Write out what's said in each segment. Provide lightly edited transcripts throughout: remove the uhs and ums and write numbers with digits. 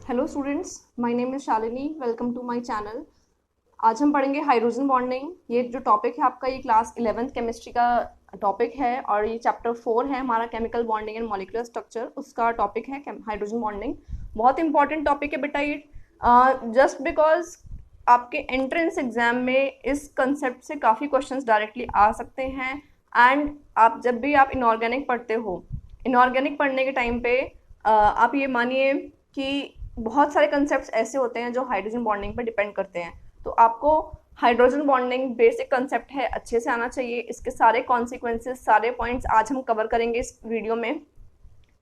Hello students, my name is Shalini. Welcome to my channel. आज हम पढ़ेंगे हाइड्रोजन बॉन्डिंग। ये जो टॉपिक है आपका, ये क्लास 11th केमिस्ट्री का टॉपिक है और ये चैप्टर 4 है हमारा, chemical bonding and molecular structure. उसका टॉपिक है हाइड्रोजन बॉन्डिंग। बहुत इंपॉर्टेंट टॉपिक है बेटा ये। जस्ट बिकॉज आपके एंट्रेंस एग्जाम में इस कंसेप्ट से काफ़ी क्वेश्चंस डायरेक्टली आ सकते हैं। एंड आप जब भी आप इनऑर्गेनिक पढ़ते हो, इनऑर्गेनिक पढ़ने के टाइम पे आप ये मानिए कि बहुत सारे कंसेप्ट्स ऐसे होते हैं जो हाइड्रोजन बॉन्डिंग पर डिपेंड करते हैं। तो आपको हाइड्रोजन बॉन्डिंग बेसिक कंसेप्ट है, अच्छे से आना चाहिए। इसके सारे कॉन्सिक्वेंसेस, सारे पॉइंट्स आज हम कवर करेंगे इस वीडियो में।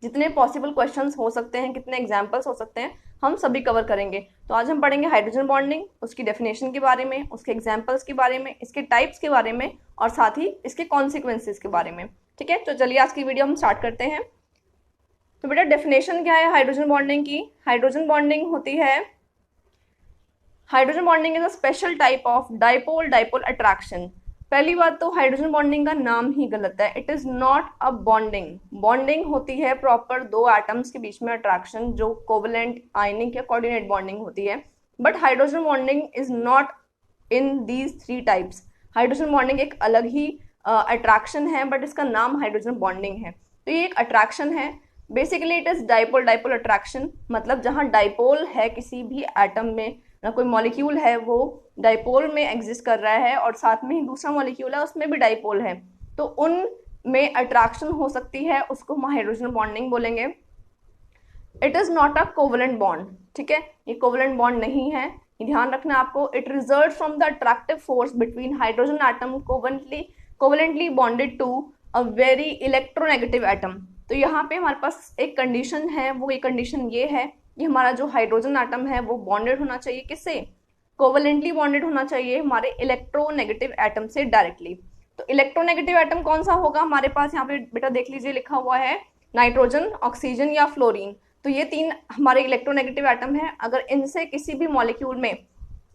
जितने पॉसिबल क्वेश्चंस हो सकते हैं, कितने एग्जाम्पल्स हो सकते हैं, हम सभी कवर करेंगे। तो आज हम पढ़ेंगे हाइड्रोजन बॉन्डिंग, उसकी डेफिनेशन के बारे में, उसके एग्जाम्पल्स के बारे में, इसके टाइप्स के बारे में और साथ ही इसके कॉन्सिक्वेंसेस के बारे में। ठीक है, तो चलिए आज की वीडियो हम स्टार्ट करते हैं। तो बेटा डेफिनेशन क्या है हाइड्रोजन बॉन्डिंग की? हाइड्रोजन बॉन्डिंग होती है, hydrogen bonding is a special type of dipole dipole attraction. पहली बात तो हाइड्रोजन बॉन्डिंग का नाम ही गलत है। It is not a bonding. Bonding होती है प्रॉपर दो एटम्स के बीच में अट्रैक्शन, जो कोवलेंट, आयनिक या कोऑर्डिनेट बॉन्डिंग होती है। But hydrogen bonding is not in these three types. Hydrogen bonding एक अलग ही अट्रैक्शन है, बट इसका नाम हाइड्रोजन बॉन्डिंग है। तो ये एक अट्रैक्शन है। Basically it is dipole dipole attraction, मतलब जहाँ डाइपोल है किसी भी एटम में, ना कोई मॉलिक्यूल है वो डाइपोल में एग्जिस्ट कर रहा है और साथ में ही दूसरा मॉलिक्यूल है उसमें भी डाइपोल है, तो उन में अट्रैक्शन हो सकती है, उसको हम हाइड्रोजन बॉन्डिंग बोलेंगे। It is not a covalent bond. ठीक है, ये कोवलेंट बॉन्ड नहीं है, ये ध्यान रखना आपको। It result from the attractive force between hydrogen atom covalently bonded to a very electronegative atom. तो यहाँ पे हमारे पास एक कंडीशन है, वो एक कंडीशन ये है कि हमारा जो हाइड्रोजन एटम है वो बॉन्डेड होना चाहिए, किससे? कोवलेंटली बॉन्डेड होना चाहिए हमारे इलेक्ट्रोनेगेटिव एटम से डायरेक्टली। तो इलेक्ट्रोनेगेटिव एटम कौन सा होगा हमारे पास? यहाँ पे बेटा देख लीजिए, लिखा हुआ है नाइट्रोजन, ऑक्सीजन या फ्लोरीन। तो ये तीन हमारे इलेक्ट्रोनेगेटिव एटम है। अगर इनसे किसी भी मॉलिक्यूल में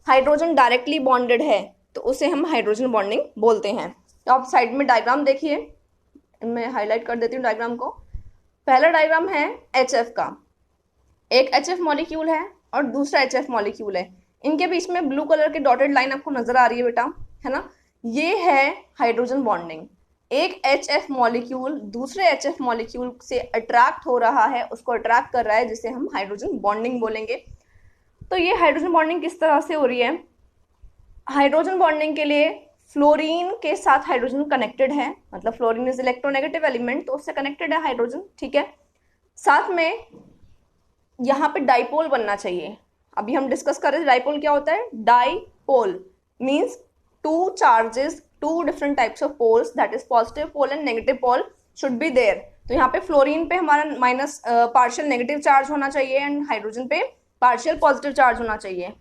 हाइड्रोजन डायरेक्टली बॉन्डेड है तो उसे हम हाइड्रोजन बॉन्डिंग बोलते हैं। तो आप साइड में डायग्राम देखिए, मैं हाईलाइट कर देती हूँ डायग्राम को। पहला डायग्राम है HF का। एक HF मॉलिक्यूल है और दूसरा HF मॉलिक्यूल है। इनके बीच में ब्लू कलर की डॉटेड लाइन आपको नजर आ रही है बेटा, है ना? ये है हाइड्रोजन बॉन्डिंग। एक HF मॉलिक्यूल दूसरे HF मॉलिक्यूल से अट्रैक्ट हो रहा है, उसको अट्रैक्ट कर रहा है, जिसे हम हाइड्रोजन बॉन्डिंग बोलेंगे। तो ये हाइड्रोजन बॉन्डिंग किस तरह से हो रही है? हाइड्रोजन बॉन्डिंग के लिए फ्लोरीन के साथ हाइड्रोजन कनेक्टेड है, मतलब फ्लोरीन इज इलेक्ट्रोनेगेटिव एलिमेंट, तो उससे कनेक्टेड है हाइड्रोजन। ठीक है, साथ में यहाँ पे डाइपोल बनना चाहिए। अभी हम डिस्कस कर रहे थे डाइपोल क्या होता है। Dipole means two charges, two different types of poles, that is positive pole and negative pole should be there. तो यहाँ पे फ्लोरीन पे हमारा माइनस पार्शियल नेगेटिव चार्ज होना चाहिए एंड हाइड्रोजन पे पार्शियल पॉजिटिव चार्ज होना चाहिए।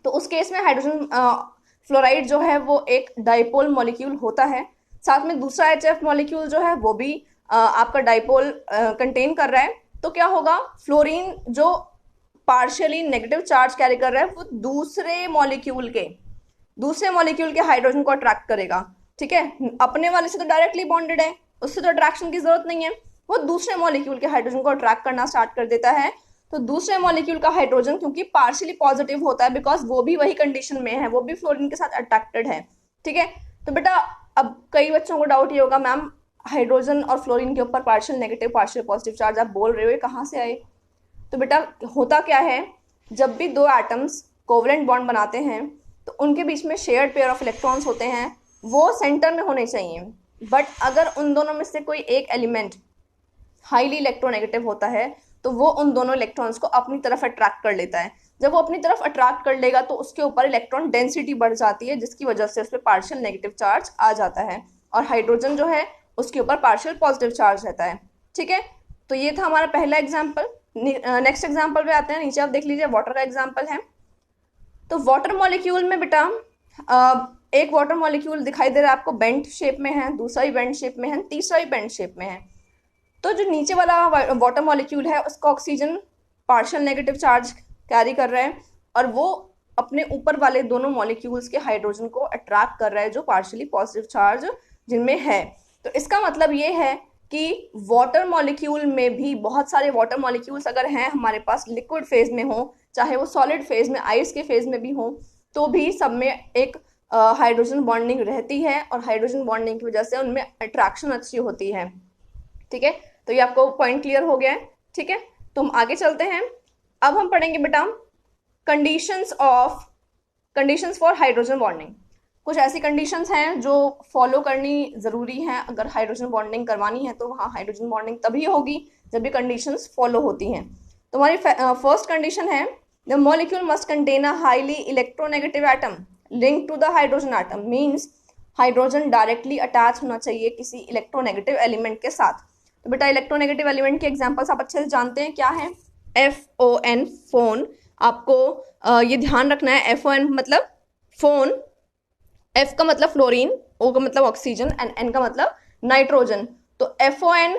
तो उस केस में हाइड्रोजन फ्लोराइड जो है वो एक डाइपोल मॉलिक्यूल होता है। साथ में दूसरा HF मॉलिक्यूल जो है वो भी आपका डाइपोल कंटेन कर रहा है। तो क्या होगा, फ्लोरीन जो पार्शियली नेगेटिव चार्ज कैरी कर रहा है वो दूसरे मॉलिक्यूल के हाइड्रोजन को अट्रैक्ट करेगा। ठीक है, अपने वाले से तो डायरेक्टली बॉन्डेड है, उससे तो अट्रैक्शन की जरूरत नहीं है, वो दूसरे मॉलिक्यूल के हाइड्रोजन को अट्रैक्ट करना स्टार्ट कर देता है। तो दूसरे मॉलिक्यूल का हाइड्रोजन क्योंकि पार्शियली पॉजिटिव होता है, बिकॉज वो भी वही कंडीशन में है, वो भी फ्लोरीन के साथ अट्रैक्टेड है। ठीक है, तो बेटा अब कई बच्चों को डाउट ये होगा, मैम हाइड्रोजन और फ्लोरीन के ऊपर partial negative partial positive charge आप बोल रहे हो, कहाँ से आए? तो बेटा होता क्या है, जब भी दो एटम्स कोवलेंट बॉन्ड बनाते हैं तो उनके बीच में शेयर्ड पेयर ऑफ इलेक्ट्रॉन्स होते हैं, वो सेंटर में होने चाहिए। बट अगर उन दोनों में से कोई एक एलिमेंट हाईली इलेक्ट्रोनेगेटिव होता है तो वो उन दोनों इलेक्ट्रॉन्स को अपनी तरफ अट्रैक्ट कर लेता है। जब वो अपनी तरफ अट्रैक्ट कर लेगा तो उसके ऊपर इलेक्ट्रॉन डेंसिटी बढ़ जाती है, जिसकी वजह से उस पर पार्शियल नेगेटिव चार्ज आ जाता है और हाइड्रोजन जो है उसके ऊपर पार्शियल पॉजिटिव चार्ज रहता है। ठीक है, तो ये था हमारा पहला एग्जाम्पल। नेक्स्ट एग्जाम्पल पे आते हैं। नीचे आप देख लीजिए, वाटर का एग्जाम्पल है। तो वाटर मॉलिक्यूल में बेटा एक वाटर मॉलिक्यूल दिखाई दे रहा है आपको, बेंट शेप में है, दूसरा भी बेंट शेप में है, तीसरा भी बेंट शेप में है। तो जो नीचे वाला वाटर मॉलिक्यूल है उसका oxygen partial negative charge carry कर रहा है और वो अपने ऊपर वाले दोनों मॉलिक्यूल्स के हाइड्रोजन को अट्रैक्ट कर रहा है जो पार्शियली पॉजिटिव चार्ज जिनमें है। तो इसका मतलब ये है कि वाटर मॉलिक्यूल में भी बहुत सारे वाटर मॉलिक्यूल्स अगर हैं हमारे पास लिक्विड फेज में हो, चाहे वो सॉलिड फेज में, आइस के फेज में भी हो, तो भी सब में एक हाइड्रोजन बॉन्डिंग रहती है और हाइड्रोजन बॉन्डिंग की वजह से उनमें अट्रैक्शन अच्छी होती है। ठीक है, तो ये आपको पॉइंट क्लियर हो गया है। ठीक है, तो हम आगे चलते हैं। अब हम पढ़ेंगे बेटा कंडीशंस फॉर हाइड्रोजन बॉन्डिंग। कुछ ऐसी कंडीशंस हैं जो फॉलो करनी जरूरी है, अगर हाइड्रोजन बॉन्डिंग करवानी है तो वहाँ हाइड्रोजन बॉन्डिंग तभी होगी जब ये कंडीशंस फॉलो होती हैं। तो हमारी फर्स्ट कंडीशन है the molecule must contain a highly electronegative atom link to the hydrogen atom, means hydrogen directly attach होना चाहिए किसी इलेक्ट्रोनेगेटिव एलिमेंट के साथ। तो बेटा इलेक्ट्रोनेगेटिव एलिमेंट के एग्जांपल्स आप अच्छे से जानते हैं क्या है, FON, फोन। आपको ये ध्यान रखना है, FON मतलब फोन, F का मतलब फ्लोरीन, O का मतलब ऑक्सीजन एंड N का मतलब नाइट्रोजन। तो FON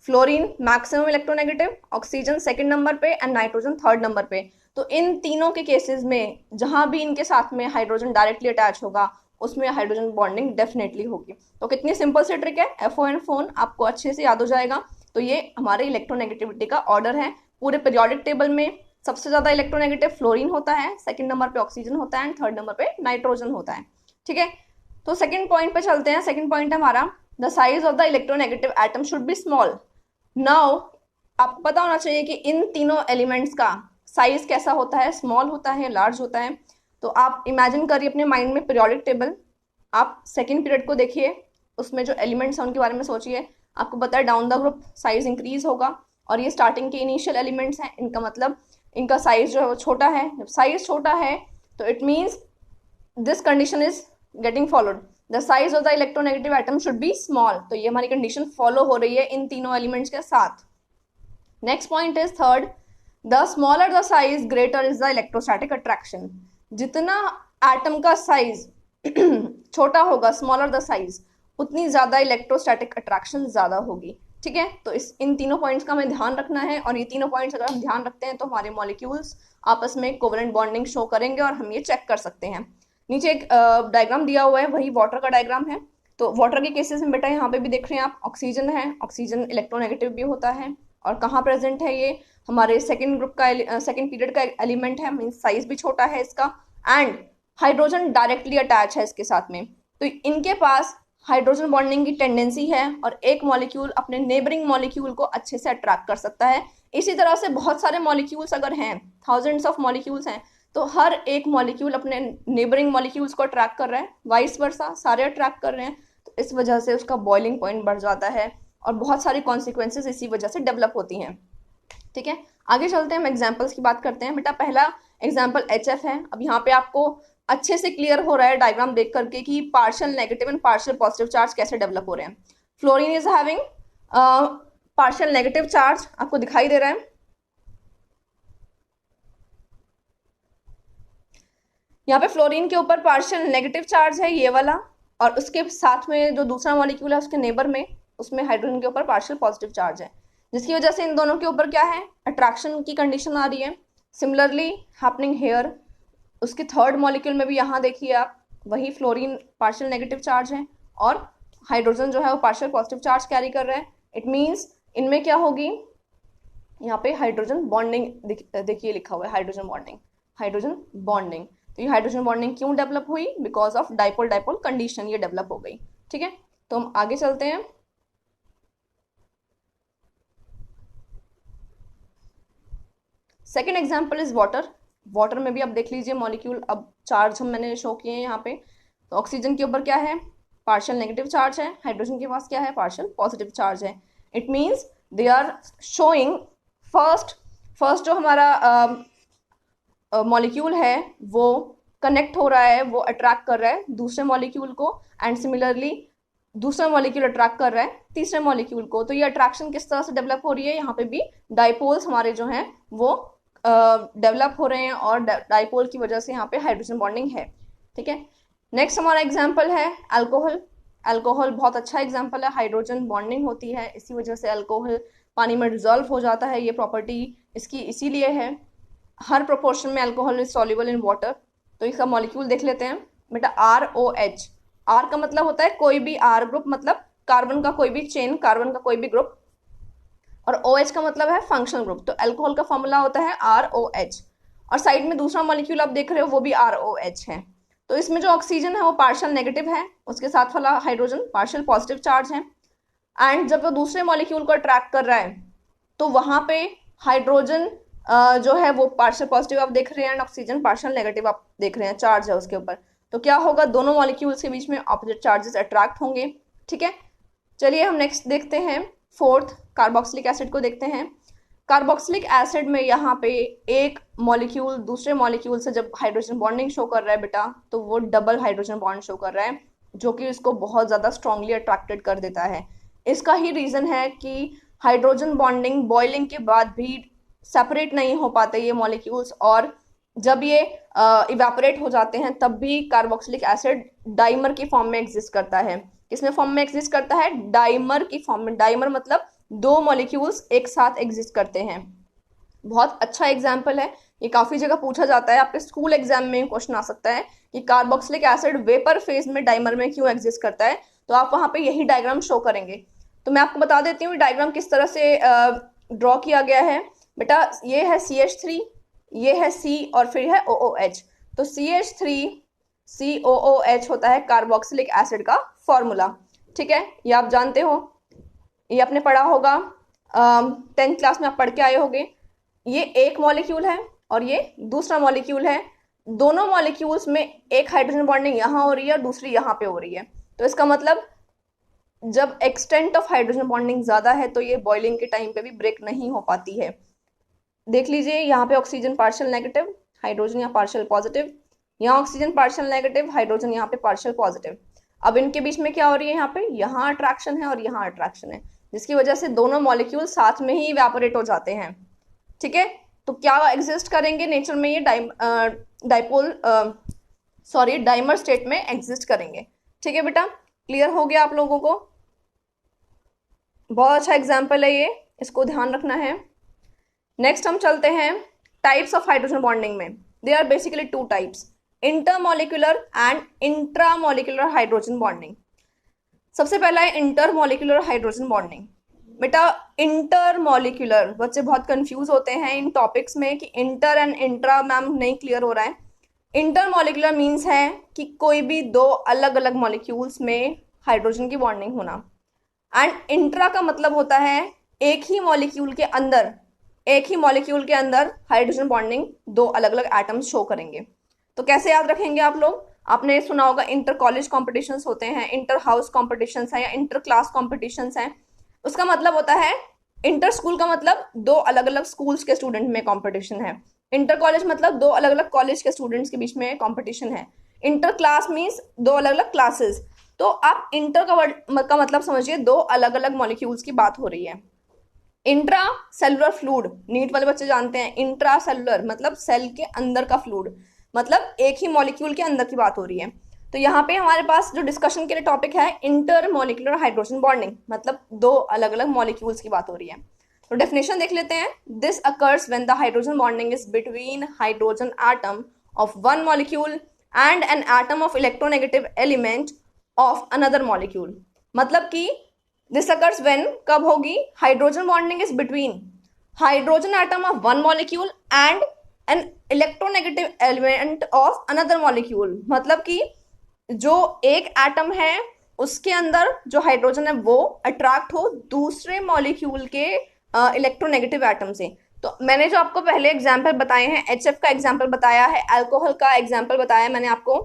fluorine maximum electronegative, oxygen second number पे एंड नाइट्रोजन थर्ड नंबर पे। तो इन तीनों के केसेस में जहां भी इनके साथ में हाइड्रोजन डायरेक्टली अटैच होगा उसमें हाइड्रोजन बॉन्डिंग डेफिनेटली होगी। तो कितनी सिंपल सी ट्रिक है, FON फोन आपको अच्छे से याद हो जाएगा। तो ये हमारे इलेक्ट्रोनेगेटिविटी का ऑर्डर है। पूरे पीरियोडिक टेबल में सबसे ज्यादा इलेक्ट्रोनेगेटिव फ्लोरीन होता है, सेकंड नंबर पे ऑक्सीजन होता है एंड थर्ड नंबर पे नाइट्रोजन होता है। ठीक है, तो सेकंड पॉइंट पे चलते हैं। सेकंड पॉइंट है हमारा the size of the electronegative atom should be small. Now आपको पता होना चाहिए कि इन तीनों एलिमेंट्स का साइज कैसा होता है, स्मॉल होता है, लार्ज होता है। तो आप इमेजिन करिए अपने माइंड में पीरियोडिक टेबल, आप सेकंड पीरियड को देखिए, उसमें जो एलिमेंट्स हैं उनके बारे में सोचिए। आपको पता है down the group size increase होगा और ये स्टार्टिंग के इनिशियल एलिमेंट्स हैं, इनका मतलब इनका साइज जो है वो छोटा है। जब साइज छोटा है तो it means this condition is getting followed, the size of the electronegative atom should be small. तो ये हमारी कंडीशन फॉलो हो रही है इन तीनों एलिमेंट्स के साथ। Next point is third, the smaller the size greater is the electrostatic attraction. जितना एटम का साइज छोटा होगा, स्मॉलर द साइज, उतनी ज्यादा इलेक्ट्रोस्टैटिक अट्रैक्शन ज्यादा होगी। ठीक है, तो इन तीनों पॉइंट्स का हमें ध्यान रखना है और ये तीनों पॉइंट्स अगर हम ध्यान रखते हैं तो हमारे मॉलिक्यूल्स आपस में कोवेलेंट बॉन्डिंग शो करेंगे और हम ये चेक कर सकते हैं। नीचे एक डायग्राम दिया हुआ है, वही वाटर का डायग्राम है। तो वाटर के केसेस में बेटा यहाँ पे भी देख रहे हैं आप, ऑक्सीजन है, ऑक्सीजन इलेक्ट्रोनेगेटिव भी होता है और कहाँ प्रेजेंट है ये हमारे सेकंड ग्रुप का, सेकंड पीरियड का एलिमेंट है, मीन्स साइज भी छोटा है इसका एंड हाइड्रोजन डायरेक्टली अटैच है इसके साथ में। तो इनके पास हाइड्रोजन बॉन्डिंग की टेंडेंसी है और एक मॉलिक्यूल अपने नेबरिंग मॉलिक्यूल को अच्छे से अट्रैक्ट कर सकता है। इसी तरह से बहुत सारे मॉलिक्यूल्स अगर हैं, थाउजेंड्स ऑफ मॉलिक्यूल्स हैं, तो हर एक मॉलिक्यूल अपने नेबरिंग मॉलिक्यूल्स को अट्रैक्ट कर रहा है, वाइस वर्सा सारे अट्रैक्ट कर रहे हैं। तो इस वजह से उसका बॉइलिंग पॉइंट बढ़ जाता है और बहुत सारी कॉन्सिक्वेंसेज इसी वजह से डेवलप होती हैं। ठीक है, आगे चलते हैं, हम एग्जाम्पल्स की बात करते हैं। बेटा पहला एग्जाम्पल HF है। अब यहाँ पे आपको अच्छे से क्लियर हो रहा है डायग्राम देख करके कि partial negative and partial positive charge कैसे डेवलप हो रहे हैं। Fluorine is having partial negative charge, आपको दिखाई दे रहा है। यहाँ पे फ्लोरीन के ऊपर पार्शियल नेगेटिव चार्ज है ये वाला, और उसके साथ में जो दूसरा मॉलिक्यूल है उसके नेबर में, उसमें हाइड्रोजन के ऊपर पार्शियल पॉजिटिव चार्ज है, जिसकी वजह से इन दोनों के ऊपर क्या है, अट्रैक्शन की कंडीशन आ रही है। सिमिलरली हैपनिंग हेयर, उसके थर्ड मॉलिक्यूल में भी यहाँ देखिए आप, वही फ्लोरीन पार्शियल नेगेटिव चार्ज है और हाइड्रोजन जो है वो पार्शियल पॉजिटिव चार्ज कैरी कर रहा है। इट मीन्स इनमें क्या होगी, यहाँ पे हाइड्रोजन बॉन्डिंग देखिए लिखा हुआ है, हाइड्रोजन बॉन्डिंग। तो ये हाइड्रोजन बॉन्डिंग क्यों डेवलप हुई, because of dipole dipole condition ये डेवलप हो गई। ठीक है, तो हम आगे चलते हैं। Second example is water. Water में भी आप देख लीजिए मॉलिक्यूल, अब चार्ज हम मैंने शो किए हैं यहाँ पे। तो ऑक्सीजन के ऊपर क्या है, पार्शियल नेगेटिव चार्ज है, हाइड्रोजन के पास क्या है, पार्शियल पॉजिटिव चार्ज है। It means they are showing first जो हमारा मॉलिक्यूल है वो कनेक्ट हो रहा है, वो अट्रैक्ट कर रहा है दूसरे मॉलिक्यूल को, एंड सिमिलरली दूसरा मॉलिक्यूल अट्रैक्ट कर रहा है तीसरे मॉलिक्यूल को। तो ये अट्रैक्शन किस तरह से डेवलप हो रही है, यहाँ पे भी डाइपोल्स हमारे जो हैं वो डेवलप हो रहे हैं और डाइपोल की वजह से यहाँ पे हाइड्रोजन बॉन्डिंग है। ठीक है, नेक्स्ट हमारा एग्जाम्पल है अल्कोहल। अल्कोहल बहुत अच्छा एग्जाम्पल है, हाइड्रोजन बॉन्डिंग होती है, इसी वजह से अल्कोहल पानी में डिजोल्व हो जाता है। ये प्रॉपर्टी इसकी इसीलिए है, हर प्रोपोर्शन में alcohol is soluble in water. तो इसका मॉलिक्यूल देख लेते हैं बेटा, ROH। R का मतलब होता है कोई भी R ग्रुप, मतलब कार्बन का कोई भी चेन, कार्बन का कोई भी ग्रुप, और OH का मतलब है फंक्शनल ग्रुप। तो अल्कोहल का फॉर्मूला होता है ROH। और साइड में दूसरा मॉलिक्यूल आप देख रहे हो वो भी ROH है। तो इसमें जो ऑक्सीजन है वो पार्शियल नेगेटिव है, उसके साथ वाला हाइड्रोजन पार्शियल पॉजिटिव चार्ज है। एंड जब वो दूसरे मॉलिक्यूल को अट्रैक्ट कर रहा है तो वहां पे हाइड्रोजन जो है वो पार्शियल पॉजिटिव आप देख रहे हैं, एंड ऑक्सीजन पार्शियल नेगेटिव आप देख रहे हैं, चार्ज है उसके ऊपर। तो क्या होगा, दोनों मॉलिक्यूल्स के बीच में ऑपोजिट चार्जेस अट्रैक्ट होंगे। ठीक है, चलिए हम नेक्स्ट देखते हैं, फोर्थ कार्बोक्सिलिक एसिड को देखते हैं। कार्बोक्सिलिक एसिड में यहाँ पे एक मॉलिक्यूल दूसरे मॉलिक्यूल से जब हाइड्रोजन बॉन्डिंग शो कर रहा है बेटा, तो वो डबल हाइड्रोजन बॉन्ड शो कर रहा है, जो कि इसको बहुत ज्यादा स्ट्रांगली अट्रैक्टेड कर देता है। इसका ही रीजन है कि हाइड्रोजन बॉन्डिंग बॉइलिंग के बाद भी सेपरेट नहीं हो पाते ये मॉलिक्यूल्स, और जब ये इवेपोरेट हो जाते हैं तब भी कार्बोक्सिलिक एसिड डाइमर की फॉर्म में एग्जिस्ट करता है। किसमें फॉर्म में एग्जिस्ट करता है, डाइमर की फॉर्म में। डाइमर मतलब दो मॉलिक्यूल्स एक साथ एग्जिस्ट करते हैं। बहुत अच्छा एग्जाम्पल है, ये काफी जगह पूछा जाता है, आपके स्कूल एग्जाम में क्वेश्चन आ सकता है कि कार्बोक्सिलिक एसिड वेपर फेज में डाइमर में क्यों एग्जिस्ट करता है, तो आप वहां पे यही डायग्राम शो करेंगे। तो मैं आपको बता देती हूँ डायग्राम किस तरह से ड्रॉ किया गया है बेटा। ये है CH3, ये है C और फिर है OOH। तो CH3COOH होता है कार्बोक्सिलिक एसिड का फॉर्मूला। ठीक है, ये आप जानते हो, ये आपने पढ़ा होगा, 10th क्लास में आप पढ़ के आए होंगे। ये एक मॉलिक्यूल है और ये दूसरा मॉलिक्यूल है, दोनों मॉलिक्यूल्स में एक हाइड्रोजन बॉन्डिंग यहाँ हो रही है और दूसरी यहाँ पे हो रही है। तो इसका मतलब जब एक्सटेंट ऑफ हाइड्रोजन बॉन्डिंग ज्यादा है तो ये बॉइलिंग के टाइम पे भी ब्रेक नहीं हो पाती है। देख लीजिए, यहाँ पे ऑक्सीजन पार्शियल नेगेटिव, हाइड्रोजन यहाँ पार्शियल पॉजिटिव, यहाँ ऑक्सीजन पार्शियल नेगेटिव, हाइड्रोजन यहाँ पे पार्शियल पॉजिटिव। अब इनके बीच में क्या हो रही है, यहाँ पे यहाँ अट्रैक्शन है और यहाँ अट्रैक्शन है, जिसकी वजह से दोनों मॉलिक्यूल साथ में ही इवेपोरेट हो जाते हैं। ठीक है, तो क्या एग्जिस्ट करेंगे नेचर में, ये डाइमर स्टेट में एग्जिस्ट करेंगे। ठीक है बेटा, क्लियर हो गया आप लोगों को? बहुत अच्छा एग्जाम्पल है ये, इसको ध्यान रखना है। नेक्स्ट हम चलते हैं टाइप्स ऑफ हाइड्रोजन बॉन्डिंग में। They are basically two types, intermolecular and intramolecular hydrogen bonding. सबसे पहला है इंटरमॉलिक्यूलर हाइड्रोजन बॉन्डिंग। बेटा इंटरमॉलिक्यूलर, बच्चे बहुत कंफ्यूज होते हैं इन टॉपिक्स में कि इंटर एंड इंट्रा मैम नहीं क्लियर हो रहा है। इंटरमॉलिक्यूलर मीन्स है कि कोई भी दो अलग अलग मॉलिक्यूल्स में हाइड्रोजन की बॉन्डिंग होना, एंड इंट्रा का मतलब होता है एक ही मॉलिक्यूल के अंदर हाइड्रोजन बॉन्डिंग दो अलग अलग एटम्स शो करेंगे। तो कैसे याद रखेंगे आप लोग, आपने सुना होगा इंटर कॉलेज कॉम्पिटिशन्स होते हैं, इंटर हाउस कॉम्पिटिशन्स है या इंटर क्लास कॉम्पिटिशन्स हैं। उसका मतलब होता है, इंटर स्कूल का मतलब दो अलग अलग स्कूल्स के स्टूडेंट में कंपटीशन है, इंटर कॉलेज मतलब दो अलग अलग कॉलेज के स्टूडेंट्स के बीच में कंपटीशन है, इंटर क्लास मीन्स दो अलग अलग क्लासेस। तो आप इंटर का मतलब समझिए दो अलग अलग मॉलिक्यूल्स की बात हो रही है। इंट्रा सेलुलर फ्लूइड, नीट वाले बच्चे जानते हैं, इंट्रा सेलुलर मतलब सेल के अंदर का फ्लूइड, मतलब एक ही मॉलिक्यूल के अंदर की बात हो रही है। तो यहाँ पे हमारे पास जो डिस्कशन के लिए टॉपिक है इंटरमॉलिक्यूलर हाइड्रोजन बॉन्डिंग, मतलब दो अलग अलग मॉलिक्यूल्स की बात हो रही है। तो डेफिनेशन देख लेते हैं। This occurs when the hydrogen bonding is between hydrogen atom of one molecule and an atom of electronegative element of another molecule. मतलब कि दिस अकर्स व्हेन कब होगी, hydrogen bonding is between hydrogen atom of one molecule and an electronegative element of another molecule. मतलब कि जो एक atom है उसके अंदर जो हाइड्रोजन है वो अट्रैक्ट हो दूसरे मॉलिक्यूल के इलेक्ट्रोनेगेटिव एटम से। तो मैंने जो आपको पहले एग्जाम्पल बताए हैं, HF का एग्जाम्पल बताया है, अल्कोहल का एग्जाम्पल बताया है मैंने आपको,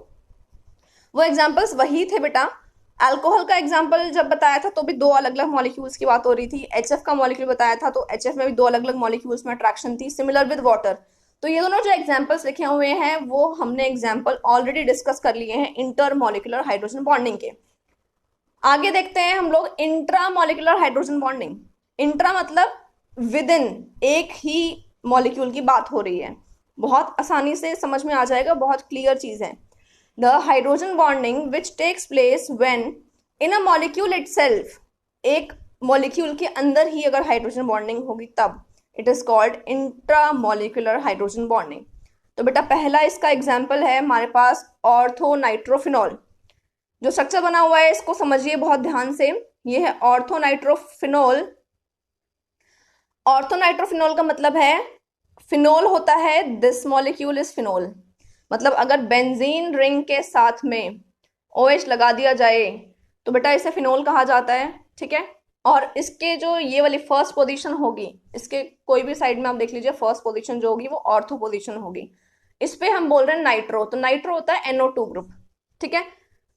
वो एग्जाम्पल्स वही थे बेटा। अल्कोहल का एग्जाम्पल जब बताया था तो भी दो अलग अलग मॉलिक्यूल्स की बात हो रही थी। HF का मॉलिक्यूल बताया था तो HF में भी दो अलग अलग मॉलिक्यूल्स में अट्रैक्शन थी, सिमिलर विद वाटर। तो ये दोनों जो एग्जाम्पल्स लिखे हुए हैं वो हमने एग्जाम्पल ऑलरेडी डिस्कस कर लिए हैं इंटरमॉलिक्यूलर हाइड्रोजन बॉन्डिंग के। आगे देखते हैं हम लोग इंट्रामॉलिक्यूलर हाइड्रोजन बॉन्डिंग। इंट्रा मतलब विद इन, एक ही मॉलिक्यूल की बात हो रही है, बहुत आसानी से समझ में आ जाएगा, बहुत क्लियर चीज है। The hydrogen bonding which takes place when in a molecule itself, एक मॉलिक्यूल के अंदर ही अगर हाइड्रोजन बॉन्डिंग होगी तब, it is called intramolecular hydrogen bonding. तो बेटा पहला इसका एग्जाम्पल है हमारे पास ऑर्थोनाइट्रोफिनॉल। जो स्ट्रक्चर बना हुआ है इसको समझिए बहुत ध्यान से, ये है ऑर्थोनाइट्रोफिनॉल। ऑर्थोनाइट्रोफिनॉल का मतलब है फिनोल होता है, दिस मॉलिक्यूल इज फिनोल। मतलब अगर बेंजीन रिंग के साथ में OH लगा दिया जाए तो बेटा इसे फिनोल कहा जाता है, ठीक है। और इसके जो ये वाली फर्स्ट पोजीशन होगी, इसके कोई भी साइड में आप देख लीजिए, फर्स्ट पोजीशन जो होगी वो ऑर्थो पोजीशन होगी। इस पे हम बोल रहे हैं नाइट्रो, तो नाइट्रो होता है NO2 ग्रुप, ठीक है।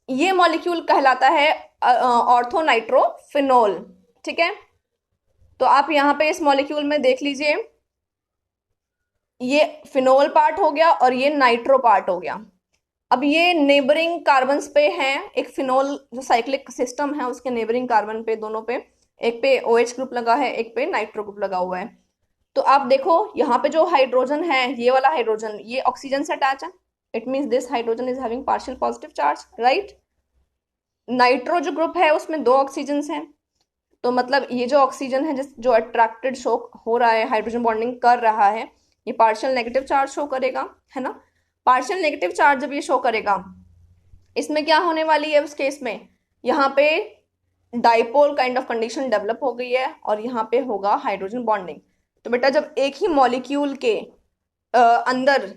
ये मॉलिक्यूल कहलाता है ऑर्थोनाइट्रोफिनोल, ठीक है। तो आप यहाँ पे इस मॉलिक्यूल में देख लीजिए, ये फिनोल पार्ट हो गया और ये नाइट्रो पार्ट हो गया। अब ये नेबरिंग कार्बन्स पे हैं, एक फिनोल जो साइक्लिक सिस्टम है उसके नेबरिंग कार्बन पे, दोनों पे, एक पे OH ग्रुप लगा है, एक पे नाइट्रो ग्रुप लगा हुआ है। तो आप देखो यहाँ पे जो हाइड्रोजन है, ये वाला हाइड्रोजन, ये ऑक्सीजन से अटैच है, it means this hydrogen is having partial positive charge, right. Nitro जो ग्रुप है उसमें 2 ऑक्सीजन हैं, तो मतलब ये जो ऑक्सीजन है जो अट्रैक्टेड शो हो रहा है, हाइड्रोजन बॉन्डिंग कर रहा है, ये पार्शियल नेगेटिव चार्ज शो करेगा, है ना। पार्शियल नेगेटिव चार्ज जब ये शो करेगा, इसमें क्या होने वाली है उस केस में, यहाँ पे dipole kind of condition develop हो गई है और यहाँ पे होगा हाइड्रोजन बॉन्डिंग। तो बेटा जब एक ही मॉलिक्यूल के अंदर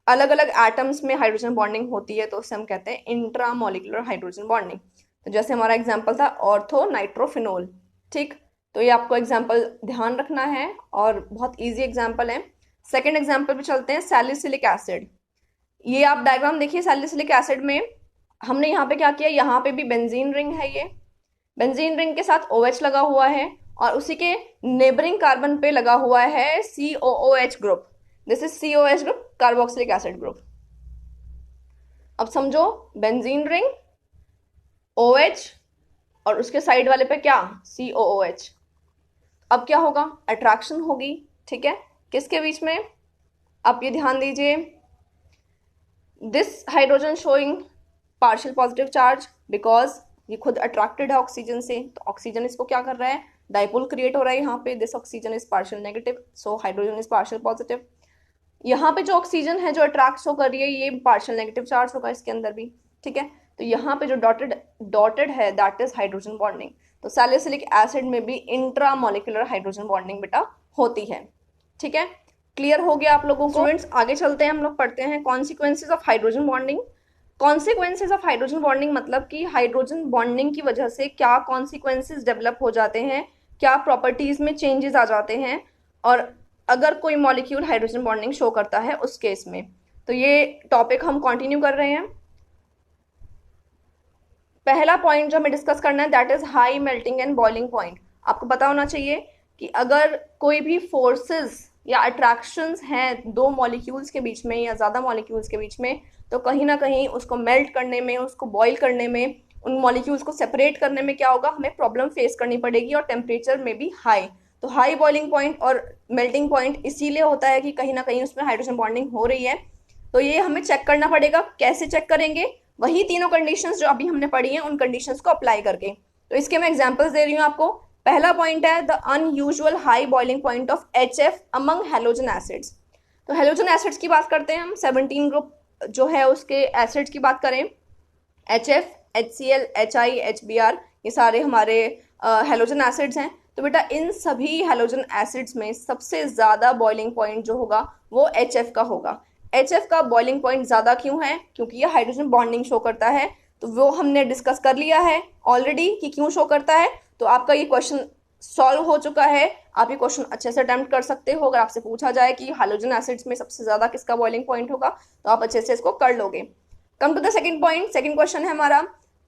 अलग अलग एटम्स में हाइड्रोजन बॉन्डिंग होती है तो उसे हम कहते हैं इंट्रा मॉलिक्यूलर हाइड्रोजन बॉन्डिंग। तो जैसे हमारा एग्जाम्पल था ऑर्थोनाइट्रोफिनोल, ठीक। तो ये आपको एग्जाम्पल ध्यान रखना है और बहुत ईजी एग्जाम्पल है। सेकेंड एग्जाम्पल पे चलते हैं, सैलिसिलिक एसिड। ये आप डायग्राम देखिए, सैलिसिलिक एसिड में हमने यहाँ पे क्या किया, यहाँ पे भी बेंजीन रिंग है, ये बेंजीन रिंग के साथ OH लगा हुआ है और उसी के नेबरिंग कार्बन पे लगा हुआ है COOH group, this is COH group, carboxylic acid group. अब समझो बेंजीन रिंग, OH और उसके साइड वाले पे क्या, COOH। अब क्या होगा, अट्रैक्शन होगी, ठीक है, किसके बीच में, आप ये ध्यान दीजिए, this hydrogen showing partial positive charge because ये खुद अट्रैक्टेड है ऑक्सीजन से, तो ऑक्सीजन इसको क्या कर रहा है, डाइपोल क्रिएट हो रहा है यहाँ पे, this oxygen is partial negative, so hydrogen is partial positive. यहाँ पे जो ऑक्सीजन है जो अट्रैक्ट शो कर रही है, ये पार्शियल नेगेटिव चार्ज होगा इसके अंदर भी, ठीक है। तो यहाँ पे जो डॉटेड है दैट इज हाइड्रोजन बॉन्डिंग। तो सैलिसिलिक एसिड में भी इंट्रा मॉलिक्यूलर हाइड्रोजन बॉन्डिंग बेटा होती है, ठीक है। क्लियर हो गया आप लोगों को। स्टूडेंट्स आगे चलते हैं, हम लोग पढ़ते हैं consequences of hydrogen bonding. Consequences of hydrogen bonding मतलब कि हाइड्रोजन बॉन्डिंग की वजह से क्या कॉन्सिक्वेंसेज डेवलप हो जाते हैं, क्या प्रॉपर्टीज में चेंजेस आ जाते हैं, और अगर कोई मॉलिक्यूल हाइड्रोजन बॉन्डिंग शो करता है उस केस में। तो ये टॉपिक हम कंटिन्यू कर रहे हैं। पहला पॉइंट जो हमें डिस्कस करना है that is high melting and boiling point. आपको पता होना चाहिए कि अगर कोई भी फोर्सेस या अट्रैक्शंस हैं 2 मॉलिक्यूल्स के बीच में या ज़्यादा मॉलिक्यूल्स के बीच में, तो कहीं ना कहीं उसको मेल्ट करने में, उसको बॉईल करने में, उन मॉलिक्यूल्स को सेपरेट करने में क्या होगा, हमें प्रॉब्लम फेस करनी पड़ेगी, और टेम्परेचर में भी हाई। तो हाई बॉइलिंग पॉइंट और मेल्टिंग पॉइंट इसीलिए होता है कि कहीं ना कहीं उसमें हाइड्रोजन बॉन्डिंग हो रही है। तो ये हमें चेक करना पड़ेगा। कैसे चेक करेंगे, वही तीनों कंडीशंस जो अभी हमने पढ़ी हैं उन कंडीशंस को अप्लाई करके। तो इसके मैं एग्जांपल्स दे रही हूँ आपको। पहला पॉइंट है the unusual high boiling point of HF among halogen acids. तो हेलोजन एसिड्स की बात करते हैं हम, 17 ग्रुप जो है उसके एसिड्स की बात करें, HF, HCl, HI, HBr, ये सारे हमारे हेलोजन एसिड्स हैं। तो बेटा इन सभी हेलोजन एसिड्स में सबसे ज़्यादा बॉइलिंग पॉइंट जो होगा वो HF का होगा। HF का बॉइलिंग पॉइंट ज़्यादा क्यों है, क्योंकि ये हाइड्रोजन बॉन्डिंग शो करता है। तो वो हमने डिस्कस कर लिया है ऑलरेडी कि क्यों शो करता है। तो आपका ये क्वेश्चन सॉल्व हो चुका है, आप ये क्वेश्चन अच्छे से अटेम्प्ट कर सकते हो। अगर आपसे पूछा जाए कि हाइड्रोजन एसिड्स में सबसे ज़्यादा किसका बॉइलिंग पॉइंट होगा तो आप अच्छे से इसको कर लोगे। Come to the second point, second question है हमारा,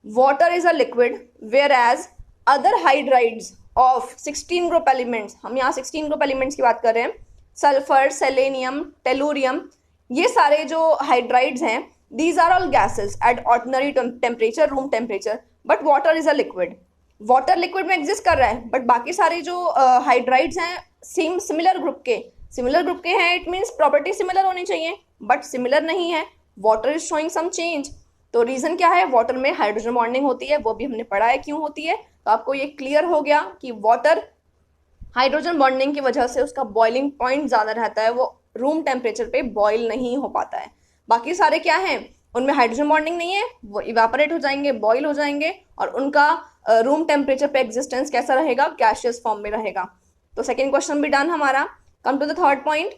water is a liquid whereas other hydrides of 16 group elements, हम यहाँ 16 ग्रुप एलिमेंट्स की बात कर रहे हैं, सल्फर, सेलेनियम, टेलुरियम, ये सारे जो हाइड्राइड्स हैं, these are all gases at ordinary temperature, room temperature, but water is a liquid. Water liquid में एग्जिस्ट कर रहा है, बट बाकी सारे जो हाइड्राइड्स हैं सेम सिमिलर ग्रुप के हैं, इट मीन्स प्रॉपर्टी सिमिलर होनी चाहिए, बट सिमिलर नहीं है। Water is showing some change. तो रीजन क्या है, वाटर में हाइड्रोजन बॉन्डिंग होती है, वो भी हमने पढ़ा है क्यों होती है। तो आपको ये क्लियर हो गया कि वाटर हाइड्रोजन बॉन्डिंग की वजह से उसका बॉइलिंग पॉइंट ज़्यादा रहता है, वो रूम टेम्परेचर पे बॉईल नहीं हो पाता है। बाकी सारे क्या हैं, उनमें हाइड्रोजन बॉन्डिंग नहीं है, वो इवापोरेट हो जाएंगे, बॉईल हो जाएंगे, और उनका रूम टेम्परेचर पे एग्जिस्टेंस कैसा रहेगा, गैसियस फॉर्म में रहेगा। तो सेकेंड क्वेश्चन भी डन हमारा। Come to the third point,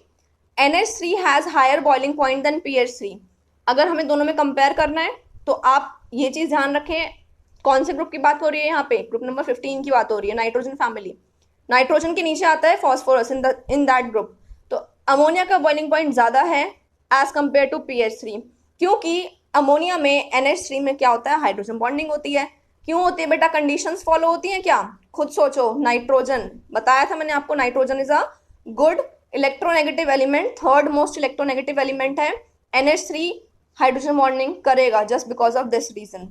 NH3 has higher boiling point than PH3। अगर हमें दोनों में कंपेयर करना है तो आप ये चीज ध्यान रखें, कौन से ग्रुप की बात हो रही है यहाँ पे, ग्रुप नंबर 15 की बात हो रही है, नाइट्रोजन फैमिली। नाइट्रोजन के नीचे आता है फॉस्फोरस इन दैट ग्रुप। तो अमोनिया का बॉइलिंग पॉइंट ज्यादा है एज कंपेयर टू PH3, क्योंकि अमोनिया में NH3 में क्या होता है, हाइड्रोजन बॉन्डिंग होती है। क्यों होती है बेटा, कंडीशंस फॉलो होती हैं क्या, खुद सोचो। नाइट्रोजन, बताया था मैंने आपको, nitrogen is a good electronegative element, third most electronegative element है। NH3 हाइड्रोजन बॉन्डिंग करेगा just because of this reason.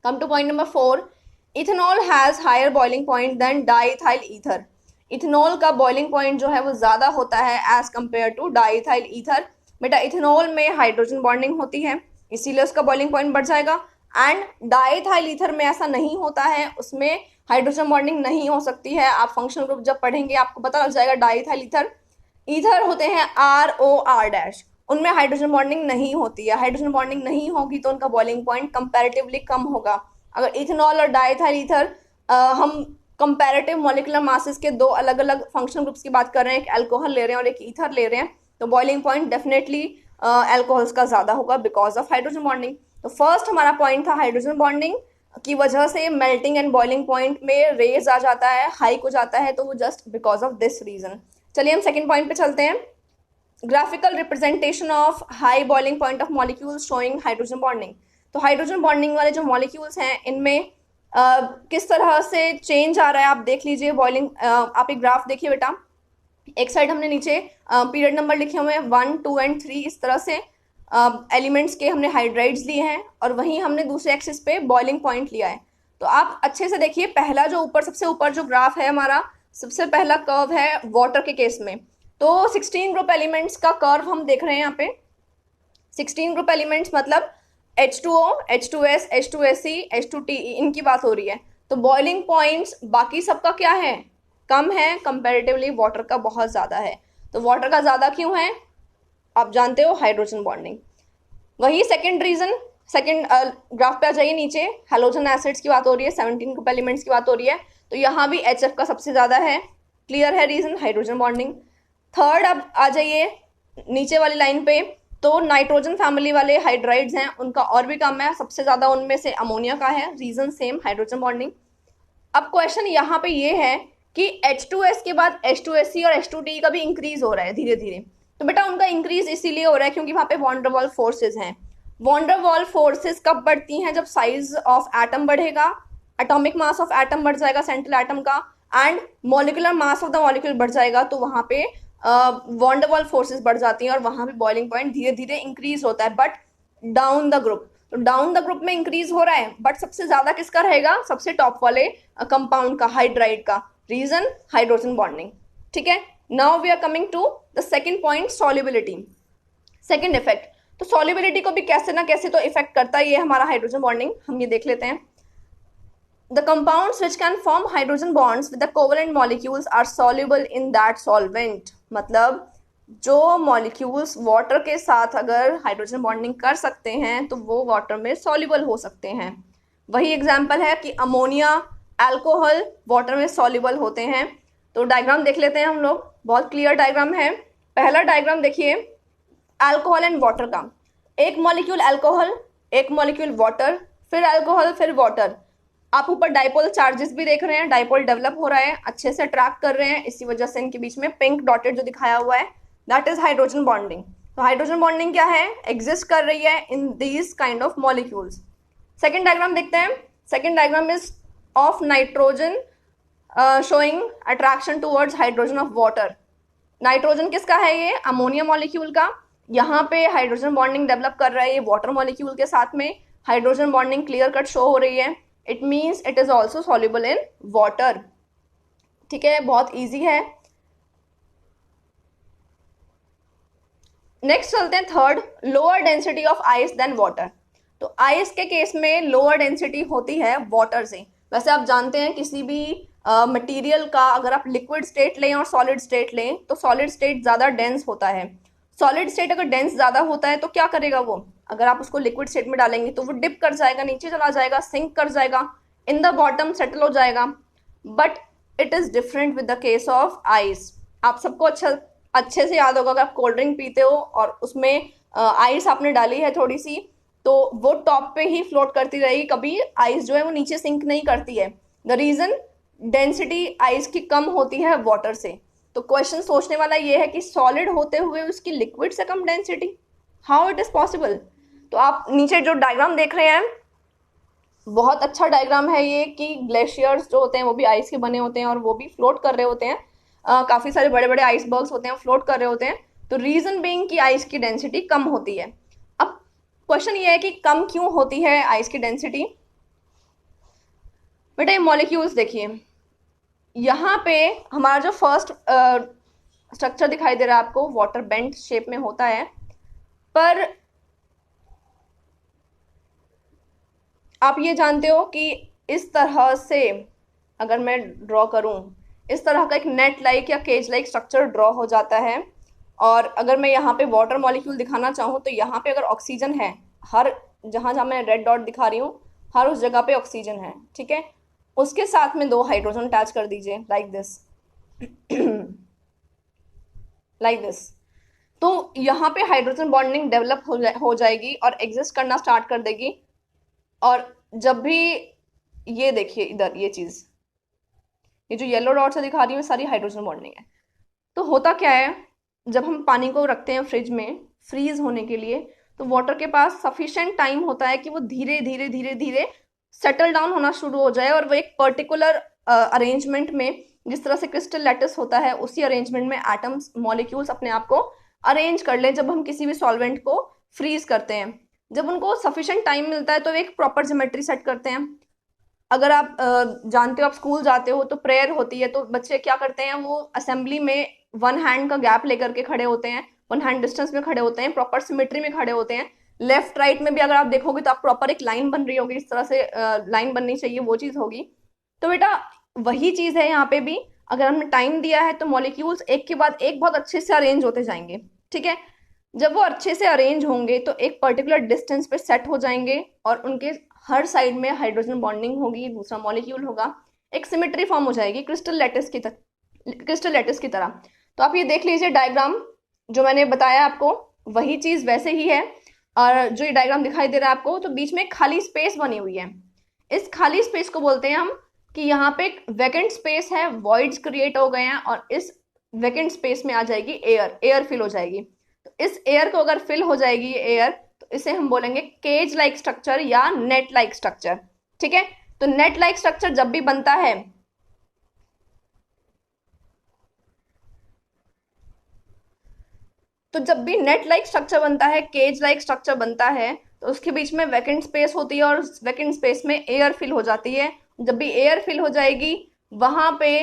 Come to point number 4, ethanol has higher boiling point than diethyl ether. Ethanol का boiling point जो है वो ज्यादा होता है as compare to diethyl ether. बेटा इथेनॉल में हाइड्रोजन बॉन्डिंग होती है, इसीलिए उसका बॉइलिंग पॉइंट बढ़ जाएगा। एंड डाईइथाइल ईथर में ऐसा नहीं होता है, उसमें हाइड्रोजन बॉन्डिंग नहीं हो सकती है। आप फंक्शनल ग्रुप जब पढ़ेंगे आपको पता लग जाएगा। डाईइथाइल ईथर ईथर होते हैं ROR-, उनमें हाइड्रोजन बॉन्डिंग नहीं होती है। हाइड्रोजन बॉन्डिंग नहीं होगी तो उनका बॉइलिंग पॉइंट कंपैरेटिवली कम होगा। अगर इथेनॉल और डाईइथाइल ईथर हम कंपैरेटिव मॉलिक्यूलर मासेस के दो अलग अलग फंक्शनल ग्रुप्स की बात कर रहे हैं, एक अल्कोहल ले रहे हैं और एक ईथर ले रहे हैं, तो बॉइलिंग पॉइंट डेफिनेटली अल्कोहल्स का ज्यादा होगा बिकॉज ऑफ हाइड्रोजन बॉन्डिंग। तो फर्स्ट हमारा पॉइंट था हाइड्रोजन बॉन्डिंग की वजह से मेल्टिंग एंड बॉइलिंग पॉइंट में रेज आ जाता है, हाइक हो जाता है, तो वो just because of this reason. चलिए हम सेकेंड पॉइंट पे चलते हैं। Graphical representation of high boiling point of molecules showing hydrogen bonding. तो हाइड्रोजन बॉन्डिंग वाले जो मॉलिक्यूल्स हैं इनमें किस तरह से चेंज आ रहा है आप देख लीजिए। बॉइलिंग आप एक ग्राफ देखिए बेटा, एक साइड हमने नीचे पीरियड नंबर लिखे हुए हैं 1, 2 एंड 3, इस तरह से एलिमेंट्स के हमने हाइड्राइड्स लिए हैं, और वहीं हमने दूसरे एक्सिस पे बॉइलिंग पॉइंट लिया है। तो आप अच्छे से देखिए, पहला जो ऊपर सबसे ऊपर जो ग्राफ है हमारा, सबसे पहला कर्व है वाटर के केस में। तो 16 ग्रुप एलिमेंट्स का कर्व हम देख रहे हैं यहाँ पे। 16 ग्रुप एलिमेंट्स मतलब H2O, H2S, H2SE, H2TE, इनकी बात हो रही है। तो बॉइलिंग पॉइंट्स बाकी सबका क्या है, कम है, कंपैरेटिवली वाटर का बहुत ज्यादा है। तो वाटर का ज्यादा क्यों है, आप जानते हो, हाइड्रोजन बॉन्डिंग। वही सेकंड रीजन, सेकंड ग्राफ पे आ जाइए नीचे, हैलोजन एसिड्स की बात हो रही है, 17 ग्रुप एलिमेंट्स की बात हो रही है, तो यहाँ भी HF का सबसे ज्यादा है। क्लियर है रीजन, हाइड्रोजन बॉन्डिंग। थर्ड अब आ जाइए नीचे वाली लाइन पे, तो नाइट्रोजन फैमिली वाले हाइड्राइड्स हैं उनका और भी कम है, सबसे ज्यादा उनमें से अमोनिया का है, रीजन सेम, हाइड्रोजन बॉन्डिंग। अब क्वेश्चन यहाँ पे ये है कि H2S के बाद H2SE और H2TE का भी इंक्रीज हो रहा है धीरे धीरे। तो बेटा उनका इंक्रीज इसीलिए हो रहा है क्योंकि वहां पे वॉन डर वाल फोर्सेज हैं। वॉन डर वाल फोर्सेज कब बढ़ती हैं, जब साइज ऑफ एटम बढ़ेगा, एटॉमिक मास ऑफ एटम बढ़ जाएगा सेंट्रल एटम का, and molecular mass of the molecule बढ़ जाएगा, तो वहां पे वॉन डर वाल फोर्सेज बढ़ जाती हैं और वहां पे बॉइलिंग पॉइंट धीरे धीरे इंक्रीज होता है, बट डाउन द ग्रुप। तो डाउन द ग्रुप में इंक्रीज हो रहा है, बट सबसे ज्यादा किसका रहेगा, सबसे टॉप वाले कंपाउंड का, हाइड्राइड का। Reason hydrogen bonding. ठीक है, now we are coming to the second point, solubility, second effect. तो सॉल्युबिलिटी को भी कैसे ना कैसे तो इफेक्ट करता ही है हमारा हाइड्रोजन बॉन्डिंग, हम ये देख लेते हैं। The compounds which can form hydrogen bonds with the covalent molecules are soluble in that solvent। मतलब जो मॉलिक्यूल्स वाटर के साथ अगर हाइड्रोजन बॉन्डिंग कर सकते हैं तो वो वाटर में सॉल्युबल हो सकते हैं। वही एग्जांपल है कि अमोनिया, अल्कोहल वाटर में सॉल्युबल होते हैं। तो डायग्राम देख लेते हैं हम लोग, बहुत क्लियर डायग्राम है। पहला डायग्राम देखिए अल्कोहल एंड वाटर का, एक मॉलिक्यूल अल्कोहल, एक मॉलिक्यूल वाटर, फिर अल्कोहल, फिर वाटर। आप ऊपर डाइपोल चार्जेस भी देख रहे हैं, डाइपोल डेवलप हो रहा है, अच्छे से ट्रैक कर रहे हैं, इसी वजह से इनके बीच में पिंक डॉटेड जो दिखाया हुआ है दैट इज हाइड्रोजन बॉन्डिंग। तो हाइड्रोजन बॉन्डिंग क्या है, एग्जिस्ट कर रही है in these kind of molecules. Second diagram देखते हैं। Second diagram is of nitrogen showing attraction towards hydrogen of water. Nitrogen किसका है, ये अमोनिया मॉलिक्यूल का। यहाँ पे हाइड्रोजन बॉन्डिंग डेवलप कर रहा है ये वाटर मॉलिक्यूल के साथ में, hydrogen bonding clear cut show हो रही है। It means it is also soluble in water. ठीक है, बहुत ईजी है। नेक्स्ट चलते हैं third, lower density of ice than water. तो आइस के केस में लोअर डेंसिटी होती है वाटर से। वैसे आप जानते हैं किसी भी मटेरियल का अगर आप लिक्विड स्टेट लें और सॉलिड स्टेट लें तो सॉलिड स्टेट ज़्यादा डेंस होता है। सॉलिड स्टेट अगर डेंस ज़्यादा होता है तो क्या करेगा वो, अगर आप उसको लिक्विड स्टेट में डालेंगे तो वो डिप कर जाएगा, नीचे चला जाएगा, सिंक कर जाएगा, इन द बॉटम सेटल हो जाएगा। But it is different with the case of ice. आप सबको अच्छे से याद होगा, अगर आप कोल्ड ड्रिंक पीते हो और उसमें आइस आपने डाली है थोड़ी सी, तो वो टॉप पे ही फ्लोट करती रहेगी, कभी आइस जो है वो नीचे सिंक नहीं करती है। द रीज़न, डेंसिटी आइस की कम होती है वाटर से। तो क्वेश्चन सोचने वाला ये है कि सॉलिड होते हुए उसकी लिक्विड से कम density, how it is possible. तो आप नीचे जो डायग्राम देख रहे हैं, बहुत अच्छा डायग्राम है ये, कि ग्लेशियर्स जो होते हैं वो भी आइस के बने होते हैं और वो भी फ्लोट कर रहे होते हैं। काफी सारे बड़े बड़े आइसबर्ग्स होते हैं, फ्लोट कर रहे होते हैं। तो रीजन बीइंग कि आइस की डेंसिटी कम होती है। अब क्वेश्चन ये है कि कम क्यों होती है आइस की डेंसिटी। बेटा ये मॉलिक्यूल्स देखिए, यहाँ पे हमारा जो फर्स्ट स्ट्रक्चर दिखाई दे रहा है आपको, वाटर बेंट शेप में होता है। पर आप ये जानते हो कि इस तरह से अगर मैं ड्रॉ करूं, इस तरह का एक नेट लाइक या केज लाइक स्ट्रक्चर ड्रॉ हो जाता है। और अगर मैं यहाँ पे वाटर मॉलिक्यूल दिखाना चाहूँ तो यहाँ पे अगर ऑक्सीजन है, हर जहाँ जहाँ मैं रेड डॉट दिखा रही हूँ, हर उस जगह पे ऑक्सीजन है, ठीक है। उसके साथ में 2 हाइड्रोजन अटैच कर दीजिए, लाइक दिस, लाइक दिस। तो यहाँ पे हाइड्रोजन बॉन्डिंग डेवलप हो जाएगी और एग्जिस्ट करना स्टार्ट कर देगी। और जब भी, ये देखिए इधर ये चीज, ये जो येलो डॉट से दिखा रही हूँ सारी हाइड्रोजन बॉन्डिंग है। तो होता क्या है, जब हम पानी को रखते हैं फ्रिज में फ्रीज होने के लिए, तो वाटर के पास सफिशिएंट टाइम होता है कि वो धीरे धीरे धीरे धीरे सेटल डाउन होना शुरू हो जाए और वो एक पर्टिकुलर अरेंजमेंट में, जिस तरह से क्रिस्टल लैटिस होता है उसी अरेंजमेंट में एटम्स मॉलिक्यूल्स अपने आप को अरेंज कर लें। जब हम किसी भी सॉल्वेंट को फ्रीज करते हैं, जब उनको सफिशिएंट टाइम मिलता है तो एक प्रॉपर ज्योमेट्री सेट करते हैं। अगर आप जानते हो, आप स्कूल जाते हो तो प्रेयर होती है, तो बच्चे क्या करते हैं, वो असेंबली में 1 हैंड का गैप लेकर के खड़े होते हैं, 1 हैंड डिस्टेंस में खड़े होते हैं, प्रॉपर सिमेट्री में खड़े होते हैं। लेफ्ट राइट में भी अगर आप देखोगे तो आप प्रॉपर एक लाइन बन रही होगी, इस तरह से लाइन बननी चाहिए, वो चीज होगी। तो बेटा वही चीज है यहाँ पे भी, अगर हमने टाइम दिया है तो मॉलिक्यूल्स एक के बाद एक बहुत अच्छे से अरेंज होते जाएंगे, ठीक है। जब वो अच्छे से अरेंज होंगे तो एक पर्टिकुलर डिस्टेंस पे सेट हो जाएंगे और उनके हर साइड में हाइड्रोजन बॉन्डिंग होगी, दूसरा मॉलिक्यूल होगा, एक सिमेट्री फॉर्म हो जाएगी क्रिस्टल लैटिस की तरह। तो आप ये देख लीजिए डायग्राम, जो मैंने बताया आपको वही चीज वैसे ही है। और जो ये डायग्राम दिखाई दे रहा है आपको, तो बीच में खाली स्पेस बनी हुई है, इस खाली स्पेस को बोलते हैं हम कि यहाँ पे एक वैकेंट स्पेस है, वॉइड्स क्रिएट हो गए हैं और इस वैकेंट स्पेस में आ जाएगी एयर फिल हो जाएगी। तो इस एयर को अगर फिल हो जाएगी एयर, तो इसे हम बोलेंगे केज लाइक स्ट्रक्चर या नेट लाइक स्ट्रक्चर, ठीक है। तो नेट लाइक स्ट्रक्चर जब भी बनता है, तो जब भी नेट लाइक स्ट्रक्चर बनता है, केज लाइक स्ट्रक्चर बनता है, तो उसके बीच में वैकेंट स्पेस होती है और उस वैकेंट स्पेस में एयर फिल हो जाती है। जब भी एयर फिल हो जाएगी, वहां पे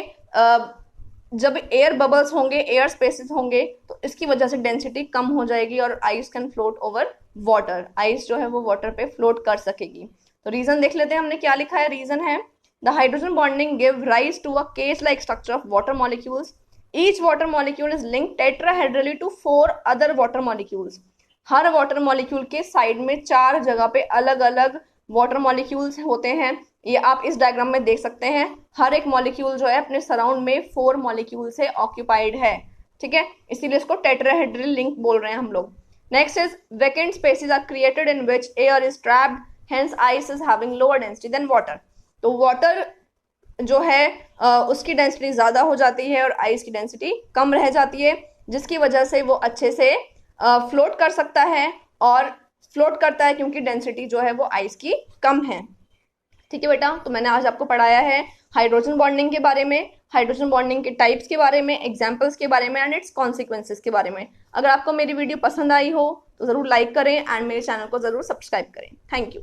जब एयर बबल्स होंगे, एयर स्पेसेस होंगे, तो इसकी वजह से डेंसिटी कम हो जाएगी और ice can float over water, ice जो है वो वाटर पे फ्लोट कर सकेगी। तो रीजन देख लेते हैं हमने क्या लिखा है। रीजन है the hydrogen bonding give rise to a cage like structure of water molecules. Each water molecule is linked tetrahedrally to 4 other water molecules. Her water molecule के साइड में 4 जगह पे अलग अलग वाटर मॉलिक्यूल्स होते हैं। ये आप इस डायग्राम में देख सकते हैं। हर एक मॉलिक्यूल जो है अपने सराउंड में 4 मॉलिक्यूल से ऑक्यूपाइड है, ठीक है, इसीलिए इसको टेट्राहेड्रल लिंक बोल रहे हैं हम लोग। Next is vacant spaces are created in which air is trapped, hence ice is having lower density than water. तो वाटर जो है उसकी डेंसिटी ज़्यादा हो जाती है और आइस की डेंसिटी कम रह जाती है, जिसकी वजह से वो अच्छे से फ्लोट कर सकता है। और फ्लोट करता है क्योंकि डेंसिटी जो है वो आइस की कम है, ठीक है बेटा। तो मैंने आज आपको पढ़ाया है हाइड्रोजन बॉन्डिंग के बारे में, हाइड्रोजन बॉन्डिंग के टाइप्स के बारे में, एग्जाम्पल्स के बारे में एंड इट्स कॉन्सिक्वेंसेस के बारे में। अगर आपको मेरी वीडियो पसंद आई हो तो ज़रूर लाइक करें एंड मेरे चैनल को ज़रूर सब्सक्राइब करें। Thank you.